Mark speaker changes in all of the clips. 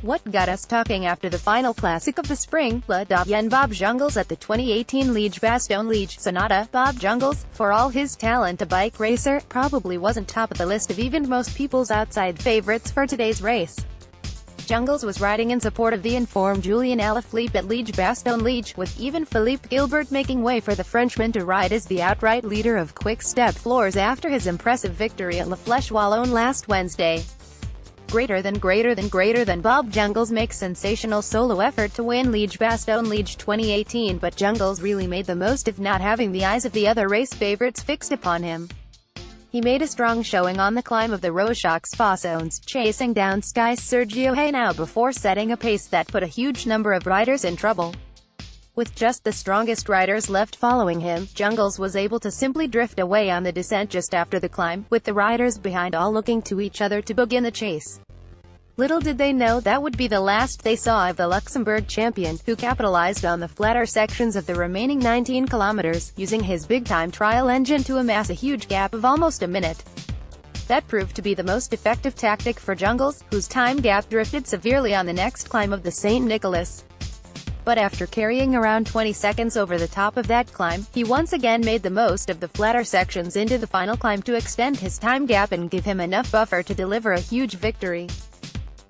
Speaker 1: What got us talking after the final classic of the spring? Doyenne Bob Jungels at the 2018 Liège-Bastogne-Liège. Sunada, Bob Jungels, for all his talent a bike racer, probably wasn't top of the list of even most people's outside favorites for today's race. Jungels was riding in support of the informed Julian Alaphilippe at Liège-Bastogne-Liège, with even Philippe Gilbert making way for the Frenchman to ride as the outright leader of quick-step floors after his impressive victory at Flèche last Wednesday. Greater than Bob Jungels makes sensational solo effort to win Liège-Bastogne-Liège 2018, but Jungels really made the most of not having the eyes of the other race favorites fixed upon him. He made a strong showing on the climb of the Rochaux-Fossons, chasing down Sky's Sergio Henao before setting a pace that put a huge number of riders in trouble. With just the strongest riders left following him, Jungels was able to simply drift away on the descent just after the climb, with the riders behind all looking to each other to begin the chase. Little did they know that would be the last they saw of the Luxembourg champion, who capitalized on the flatter sections of the remaining 19 kilometers, using his big-time trial engine to amass a huge gap of almost a minute. That proved to be the most effective tactic for Jungels, whose time gap drifted severely on the next climb of the St. Nicholas. But after carrying around 20 seconds over the top of that climb, he once again made the most of the flatter sections into the final climb to extend his time gap and give him enough buffer to deliver a huge victory.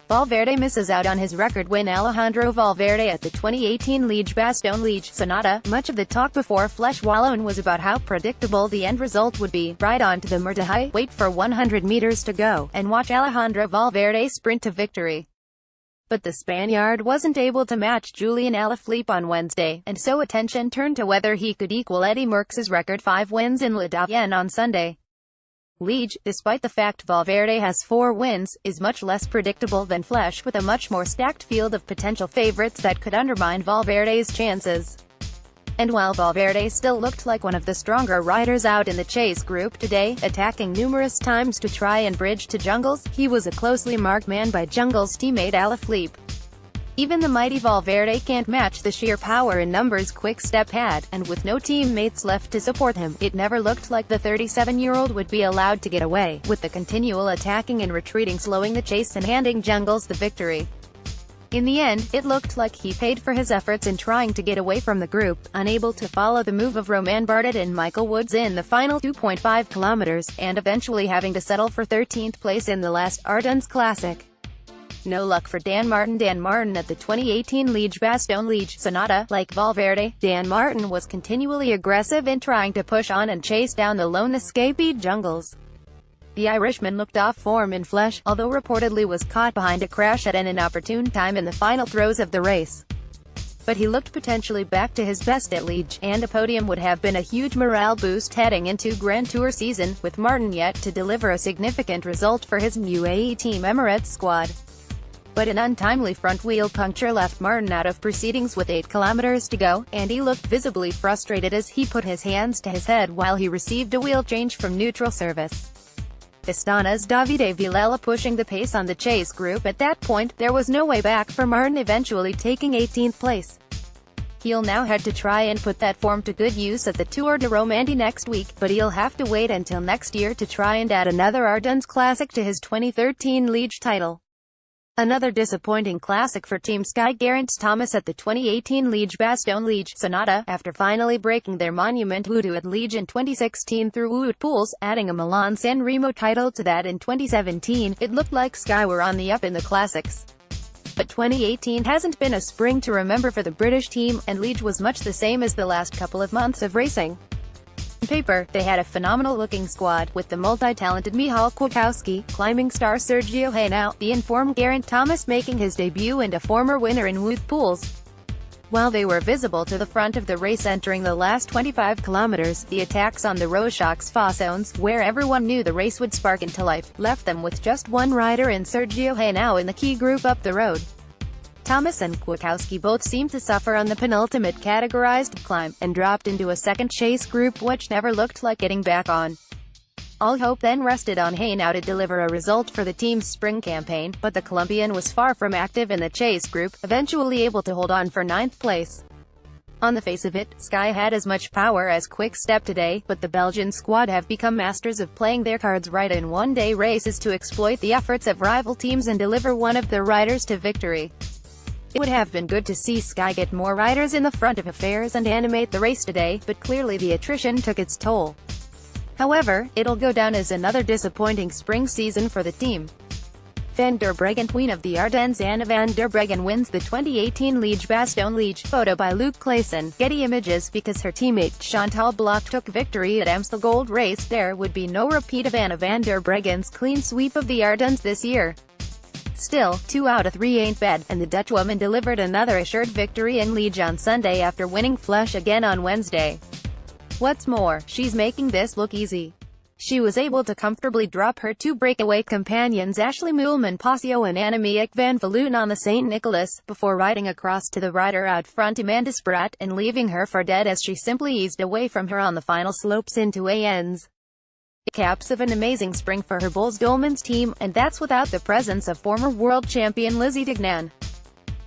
Speaker 1: Valverde misses out on his record win. Alejandro Valverde at the 2018 Liège-Bastogne-Liège. Sunada, much of the talk before Flèche was about how predictable the end result would be. Ride on to the Mur de Haie, wait for 100 meters to go, and watch Alejandro Valverde sprint to victory. But the Spaniard wasn't able to match Julian Alaphilippe on Wednesday, and so attention turned to whether he could equal Eddy Merckx's record 5 wins in La Doyenne on Sunday. Liège, despite the fact Valverde has 4 wins, is much less predictable than Flèche, with a much more stacked field of potential favorites that could undermine Valverde's chances. And while Valverde still looked like one of the stronger riders out in the chase group today, attacking numerous times to try and bridge to Jungels, he was a closely marked man by Jungels' teammate Alaphilippe. Even the mighty Valverde can't match the sheer power and numbers Quick Step had, and with no teammates left to support him, it never looked like the 37-year-old would be allowed to get away, with the continual attacking and retreating slowing the chase and handing Jungels the victory. In the end, it looked like he paid for his efforts in trying to get away from the group, unable to follow the move of Romain Bardet and Michael Woods in the final 2.5 kilometers, and eventually having to settle for 13th place in the last Ardennes Classic. No luck for Dan Martin at the 2018 Liège-Bastogne-Liège. Sunada, like Valverde, Dan Martin was continually aggressive in trying to push on and chase down the lone escapee Jungels. The Irishman looked off form in Flèche, although reportedly was caught behind a crash at an inopportune time in the final throes of the race. But he looked potentially back to his best at Liège, and a podium would have been a huge morale boost heading into Grand Tour season, with Martin yet to deliver a significant result for his UAE Team Emirates squad. But an untimely front-wheel puncture left Martin out of proceedings with 8 kilometers to go, and he looked visibly frustrated as he put his hands to his head while he received a wheel change from neutral service. Astana's Davide Villela pushing the pace on the chase group. At that point, there was no way back for Martin, eventually taking 18th place. He'll now have to try and put that form to good use at the Tour de Romandie next week, but he'll have to wait until next year to try and add another Ardennes Classic to his 2013 Liège title. Another disappointing classic for Team Sky. Geraint Thomas at the 2018 Liège-Bastogne-Liège. Sunada, after finally breaking their monument voodoo at Liège in 2016 through Wout Poels, adding a Milan-San Remo title to that in 2017, it looked like Sky were on the up in the classics. But 2018 hasn't been a spring to remember for the British team, and Liège was much the same as the last couple of months of racing. On paper, they had a phenomenal-looking squad, with the multi-talented Michał Kwiatkowski, climbing star Sergio Henao, the informed Geraint Thomas making his debut, and a former winner in Wout Poels. While they were visible to the front of the race entering the last 25 kilometers, the attacks on the Rochaux-Fossons, where everyone knew the race would spark into life, left them with just one rider in Sergio Henao in the key group up the road. Thomas and Kwiatkowski both seemed to suffer on the penultimate categorized climb, and dropped into a second chase group which never looked like getting back on. All hope then rested on Henao to deliver a result for the team's spring campaign, but the Colombian was far from active in the chase group, eventually able to hold on for 9th place. On the face of it, Sky had as much power as Quick Step today, but the Belgian squad have become masters of playing their cards right in one-day races to exploit the efforts of rival teams and deliver one of their riders to victory. It would have been good to see Sky get more riders in the front of affairs and animate the race today, but clearly the attrition took its toll. However, it'll go down as another disappointing spring season for the team. Van der Breggen, Queen of the Ardennes. Anna van der Breggen wins the 2018 Liège-Bastogne-Liège. Photo by Luke Clayson. Getty Images. Because her teammate Chantal Bloch took victory at Amstel Gold Race, there would be no repeat of Anna van der Breggen's clean sweep of the Ardennes this year. Still, 2 out of 3 ain't bad, and the Dutchwoman delivered another assured victory in Liège on Sunday after winning Flèche again on Wednesday. What's more, she's making this look easy. She was able to comfortably drop her 2 breakaway companions Ashley Moolman-Pasio and Annemiek van Vleuten on the St. Nicholas, before riding across to the rider out front Amanda Spratt, and leaving her for dead as she simply eased away from her on the final slopes into Aens. Caps of an amazing spring for her Boels Dolmans team, and that's without the presence of former world champion Lizzie Deignan.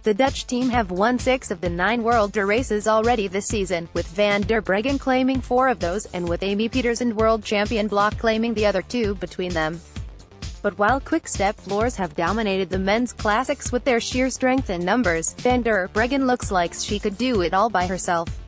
Speaker 1: The Dutch team have won 6 of the 9 World Tour races already this season, with Van der Breggen claiming 4 of those, and with Amy Pieters and world champion Bloch claiming the other 2 between them. But while Quick-Step Floors have dominated the men's classics with their sheer strength and numbers, Van der Breggen looks like she could do it all by herself.